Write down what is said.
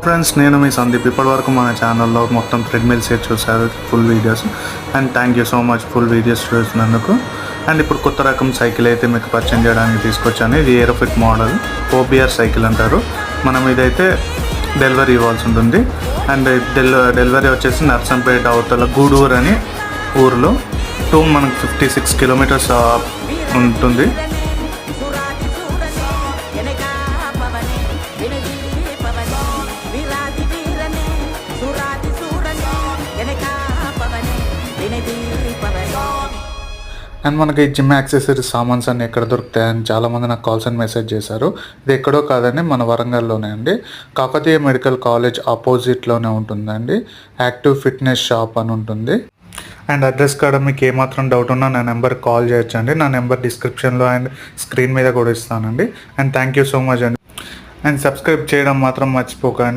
Friends, నేను మీ సందీప్. ఇప్పటివరకు మన ఛానల్లో మొత్తం ట్రెడ్మిల్స్ చూసారు, full videos. And thank you so much full videos చూసినందుకు. అండ్ ఇప్పుడు కొత్త రకం సైకిల్ అయితే మీకు పరిచయం చేయడానికి తీసుకొచ్చాను. ఇది ఏరోఫిట్ మోడల్, ఓబిఆర్ సైకిల్ అంటారు. మనం ఇదైతే డెలివరీ ఇవ్వాల్సి ఉంటుంది. అండ్ డెలివరీ వచ్చేసి నర్సంపేట అవతల గూడూరు అని ఊరిలో మనకు 56 కిలోమీటర్స్ ఉంటుంది. అండ్ మనకి జిమ్ యాక్సెసరీస్ సామాన్స్ అన్ని ఎక్కడ దొరుకుతాయని చాలామంది నాకు కాల్స్ అండ్ మెసేజ్ చేశారు. ఇది ఎక్కడో కాదండి, మన వరంగల్లోనే అండి. కాకతీయ మెడికల్ కాలేజ్ ఆపోజిట్లోనే ఉంటుందండి. యాక్టివ్ ఫిట్నెస్ షాప్ అని ఉంటుంది. అండ్ అడ్రస్ కూడా మీకు ఏమాత్రం డౌట్ ఉన్నా నా నెంబర్కి కాల్ చేయొచ్చండి. నా నెంబర్ డిస్క్రిప్షన్లో అండ్ స్క్రీన్ మీద కూడా ఇస్తానండి. And thank you so much అండి. అండ్ సబ్స్క్రైబ్ చేయడం మాత్రం మర్చిపోకండి.